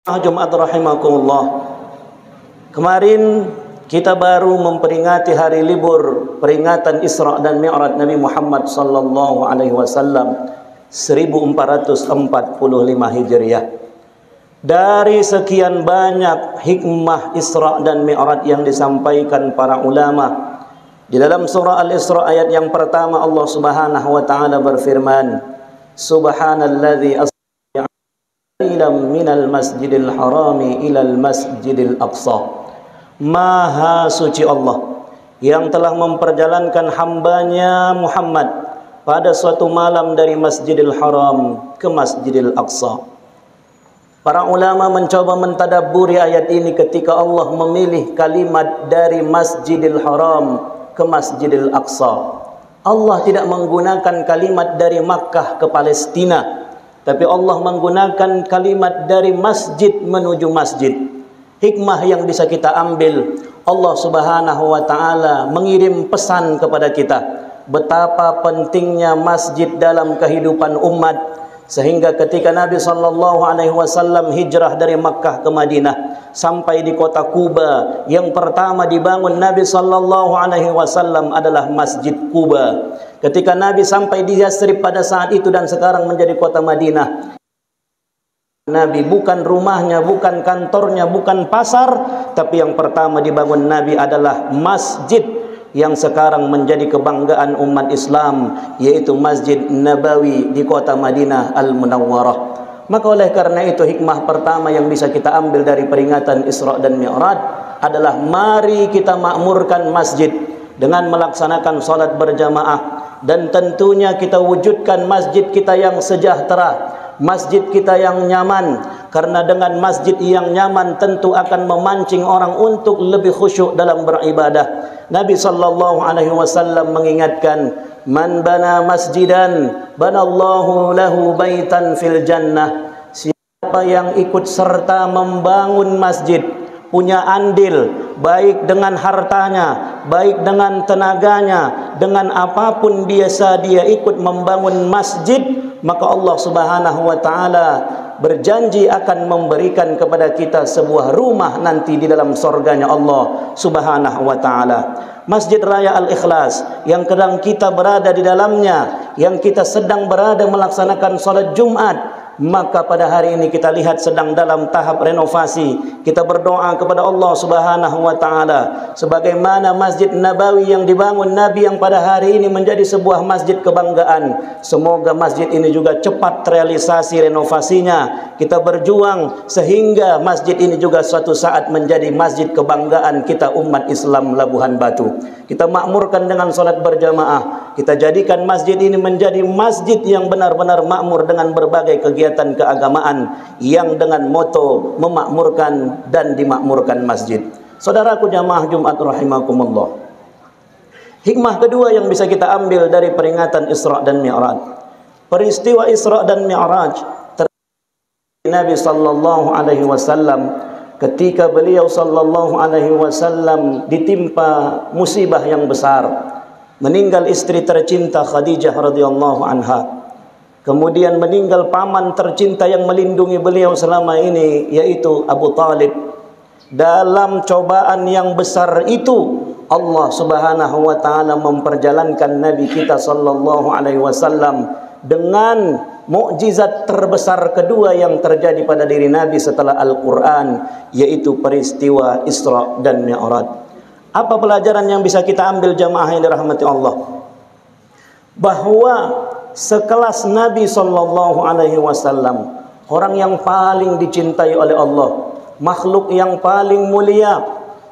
Jumat rahimakumullah. Kemarin kita baru memperingati hari libur peringatan Isra dan Mi'raj Nabi Muhammad sallallahu alaihi wasallam 1445 Hijriah. Dari sekian banyak hikmah Isra dan Mi'raj yang disampaikan para ulama, di dalam surah Al-Isra ayat yang pertama Allah Subhanahu wa taala berfirman, Subhanalladzi minal masjidil harami ilal masjidil aqsa. Maha suci Allah yang telah memperjalankan hambanya Muhammad pada suatu malam dari Masjidil Haram ke Masjidil Aqsa. Para ulama mencoba mentadabburi ayat ini ketika Allah memilih kalimat dari Masjidil Haram ke Masjidil Aqsa. Allah tidak menggunakan kalimat dari Makkah ke Palestina, tapi Allah menggunakan kalimat dari masjid menuju masjid. Hikmah yang bisa kita ambil, Allah Subhanahu wa taala mengirim pesan kepada kita betapa pentingnya masjid dalam kehidupan umat, sehingga ketika Nabi sallallahu alaihi wasallam hijrah dari Makkah ke Madinah sampai di kota Kuba, yang pertama dibangun Nabi sallallahu alaihi wasallam adalah Masjid Kuba. Ketika Nabi sampai di Yasrib pada saat itu dan sekarang menjadi kota Madinah, Nabi bukan rumahnya, bukan kantornya, bukan pasar, tapi yang pertama dibangun Nabi adalah masjid yang sekarang menjadi kebanggaan umat Islam, yaitu Masjid Nabawi di kota Madinah Al-Munawwarah. Maka oleh karena itu hikmah pertama yang bisa kita ambil dari peringatan Isra dan Mi'raj adalah mari kita makmurkan masjid dengan melaksanakan salat berjamaah, dan tentunya kita wujudkan masjid kita yang sejahtera, masjid kita yang nyaman, karena dengan masjid yang nyaman tentu akan memancing orang untuk lebih khusyuk dalam beribadah. Nabi sallallahu alaihi wasallam mengingatkan, man bana masjidan banallahu lahu baitan fil jannah. Siapa yang ikut serta membangun masjid, punya andil baik dengan hartanya, baik dengan tenaganya, dengan apapun biasa dia ikut membangun masjid, maka Allah Subhanahu wa taala berjanji akan memberikan kepada kita sebuah rumah nanti di dalam surganya Allah Subhanahu wa taala. Masjid Raya Al-Ikhlas yang sedang kita berada di dalamnya, yang kita sedang berada melaksanakan salat Jumat, maka pada hari ini kita lihat sedang dalam tahap renovasi. Kita berdoa kepada Allah Subhanahu wa taala sebagaimana Masjid Nabawi yang dibangun Nabi yang pada hari ini menjadi sebuah masjid kebanggaan. Semoga masjid ini juga cepat terrealisasi renovasinya. Kita berjuang sehingga masjid ini juga suatu saat menjadi masjid kebanggaan kita umat Islam Labuhan Batu. Kita makmurkan dengan salat berjamaah. Kita jadikan masjid ini menjadi masjid yang benar-benar makmur dengan berbagai kegiatan keagamaan yang dengan moto memakmurkan dan dimakmurkan masjid. Saudaraku jamaah Jumat rahimakumullah. Hikmah kedua yang bisa kita ambil dari peringatan Isra dan Mi'raj. Peristiwa Isra dan Mi'raj terjadi Nabi sallallahu alaihi wasallam ketika beliau sallallahu alaihi wasallam ditimpa musibah yang besar, meninggal istri tercinta Khadijah radhiyallahu anha. Kemudian meninggal paman tercinta yang melindungi beliau selama ini, yaitu Abu Talib. Dalam cobaan yang besar itu, Allah Subhanahu wa taala memperjalankan Nabi kita sallallahu alaihi wasallam dengan mukjizat terbesar kedua yang terjadi pada diri Nabi setelah Al-Qur'an, yaitu peristiwa Isra dan Mi'raj. Apa pelajaran yang bisa kita ambil jamaah yang dirahmati Allah? Bahwa sekelas Nabi sallallahu alaihi wasallam, orang yang paling dicintai oleh Allah, makhluk yang paling mulia,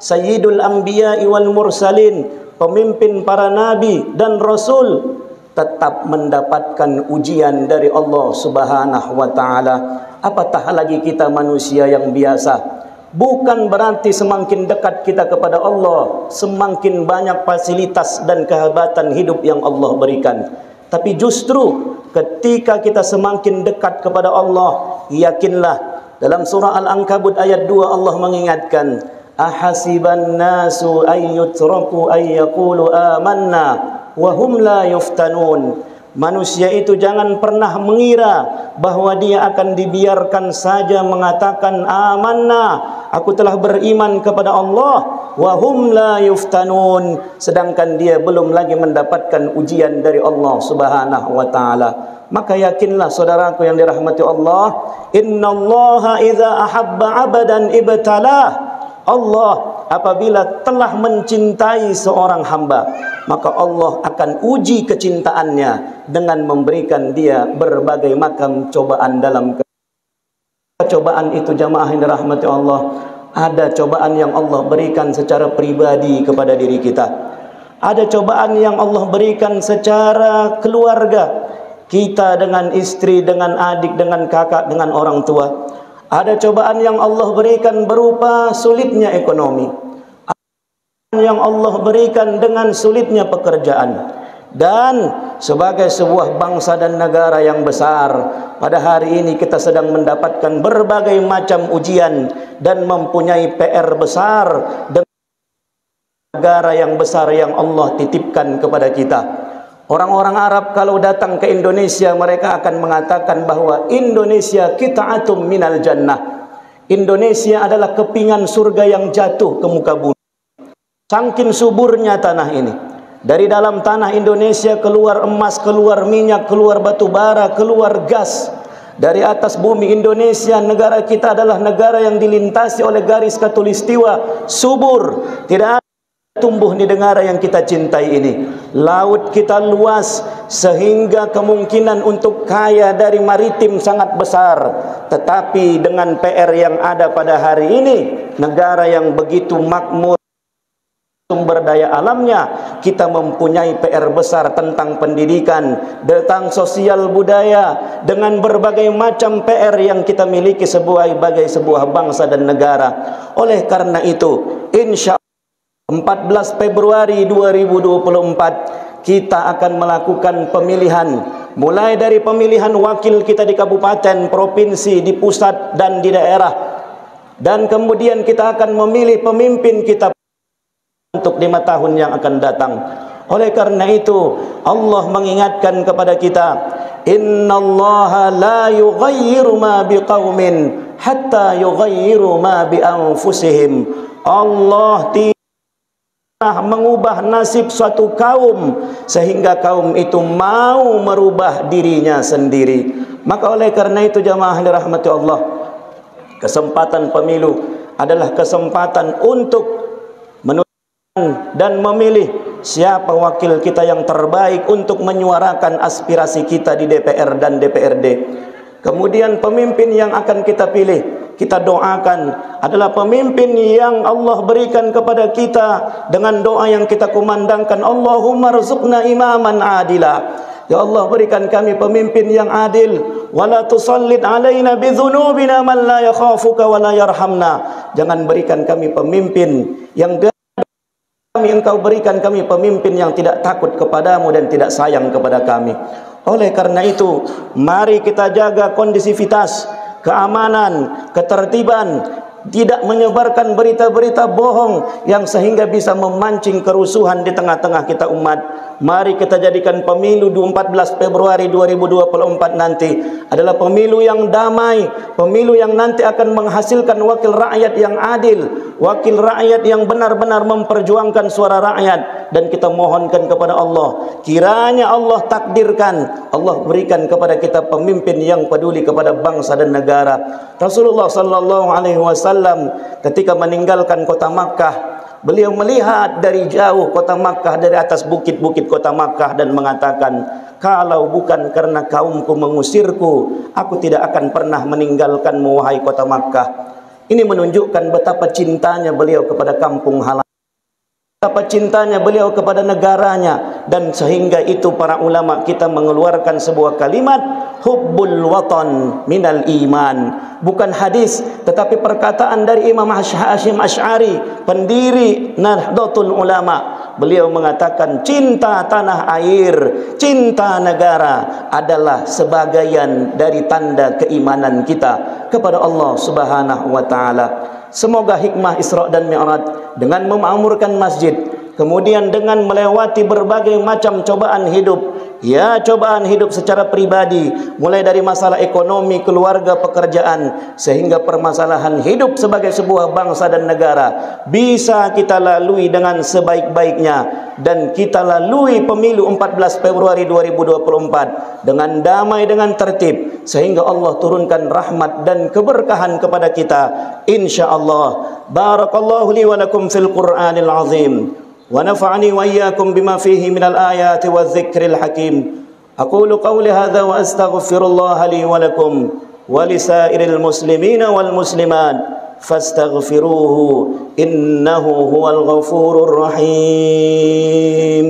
Sayyidul Anbiya wal Mursalin, pemimpin para nabi dan rasul, tetap mendapatkan ujian dari Allah Subhanahu wa taala. Apatah lagi kita manusia yang biasa. Bukan berarti semakin dekat kita kepada Allah, semakin banyak fasilitas dan kehebatan hidup yang Allah berikan. Tapi justru ketika kita semakin dekat kepada Allah, yakinlah dalam surah Al-Ankabut ayat 2 Allah mengingatkan, ahasiban nasu ay yutraku ay yaqulu amanna wa hum la yuftanun. Manusia itu jangan pernah mengira bahwa dia akan dibiarkan saja mengatakan amanna, aku telah beriman kepada Allah, wa hum la yuftanun, sedangkan dia belum lagi mendapatkan ujian dari Allah Subhanahu wa taala. Maka yakinlah saudaraku yang dirahmati Allah, innallaha idza ahabba 'abdan ibtalah. Allah apabila telah mencintai seorang hamba, maka Allah akan uji kecintaannya dengan memberikan dia berbagai macam cobaan. Dalam cobaan itu jamaah yang dirahmati Allah, ada cobaan yang Allah berikan secara pribadi kepada diri kita. Ada cobaan yang Allah berikan secara keluarga, kita dengan istri, dengan adik, dengan kakak, dengan orang tua. Ada cobaan yang Allah berikan berupa sulitnya ekonomi, yang Allah berikan dengan sulitnya pekerjaan. Dan sebagai sebuah bangsa dan negara yang besar, pada hari ini kita sedang mendapatkan berbagai macam ujian dan mempunyai PR besar dengan negara yang besar yang Allah titipkan kepada kita. Orang-orang Arab kalau datang ke Indonesia, mereka akan mengatakan bahwa Indonesia qita'atum minal jannah. Indonesia adalah kepingan surga yang jatuh ke muka bumi. Saking suburnya tanah ini. Dari dalam tanah Indonesia keluar emas, keluar minyak, keluar batu bara, keluar gas. Dari atas bumi Indonesia, negara kita adalah negara yang dilintasi oleh garis khatulistiwa, subur. Tidak tumbuh di negara yang kita cintai ini. Laut kita luas sehingga kemungkinan untuk kaya dari maritim sangat besar. Tetapi dengan PR yang ada pada hari ini, negara yang begitu makmur sumber daya alamnya, kita mempunyai PR besar tentang pendidikan, tentang sosial budaya, dengan berbagai macam PR yang kita miliki sebagai sebuah bangsa dan negara. Oleh karena itu, insya 14 Februari 2024 kita akan melakukan pemilihan, mulai dari pemilihan wakil kita di kabupaten, provinsi, di pusat dan di daerah, dan kemudian kita akan memilih pemimpin kita untuk 5 tahun yang akan datang. Oleh karena itu Allah mengingatkan kepada kita, innallaha la yughayyiru ma biqaumin hatta yughayyiru ma bi anfusihim. Allah mengubah nasib suatu kaum sehingga kaum itu mau merubah dirinya sendiri. Maka oleh karena itu jamaah yang dirahmati Allah, kesempatan pemilu adalah kesempatan untuk menentukan dan memilih siapa wakil kita yang terbaik untuk menyuarakan aspirasi kita di DPR dan DPRD. Kemudian pemimpin yang akan kita pilih, kita doakan adalah pemimpin yang Allah berikan kepada kita dengan doa yang kita kumandangkan, Allahumma rzuqna imaman adila. Ya Allah, berikan kami pemimpin yang adil, wala tusallid alaina bidzunubina man la yakhafuka wa la yarhamna. Jangan berikan kami pemimpin yang Engkau berikan kami pemimpin yang tidak takut kepadamu dan tidak sayang kepada kami. Oleh karena itu, mari kita jaga kondisivitas, keamanan, ketertiban, tidak menyebarkan berita-berita bohong yang sehingga bisa memancing kerusuhan di tengah-tengah kita umat. Mari kita jadikan pemilu 14 Februari 2024 nanti adalah pemilu yang damai, pemilu yang nanti akan menghasilkan wakil rakyat yang adil, wakil rakyat yang benar-benar memperjuangkan suara rakyat. Dan kita mohonkan kepada Allah, kiranya Allah takdirkan, Allah berikan kepada kita pemimpin yang peduli kepada bangsa dan negara. Rasulullah sallallahu alaihi wasallam ketika meninggalkan kota Makkah, beliau melihat dari jauh kota Makkah, dari atas bukit-bukit kota Makkah, dan mengatakan, kalau bukan karena kaumku mengusirku, aku tidak akan pernah meninggalkanmu wahai kota Makkah. Ini menunjukkan betapa cintanya beliau kepada kampung halaman, betapa cintanya beliau kepada negaranya. Dan sehingga itu para ulama kita mengeluarkan sebuah kalimat, hubbul watan minal iman. Bukan hadis, tetapi perkataan dari Imam Hasyim Asy'ari, pendiri Nahdlatul Ulama. Beliau mengatakan, cinta tanah air, cinta negara adalah sebagian dari tanda keimanan kita kepada Allah Subhanahu wa taala. Semoga hikmah Isra dan Mi'raj dengan memakmurkan masjid, kemudian dengan melewati berbagai macam cobaan hidup. Ya, cobaan hidup secara pribadi, mulai dari masalah ekonomi, keluarga, pekerjaan, sehingga permasalahan hidup sebagai sebuah bangsa dan negara bisa kita lalui dengan sebaik-baiknya, dan kita lalui pemilu 14 Februari 2024 dengan damai, dengan tertib, sehingga Allah turunkan rahmat dan keberkahan kepada kita, insyaallah. Barakallahu li wa lakum fil Qur'anil azim, ونفعني وإياكم بما فيه من الآيات والذكر الحكيم. أقول قولي هذا وأستغفر الله لي ولكم ولسائر المسلمين والمسلمات فاستغفروه إنه هو الغفور الرحيم.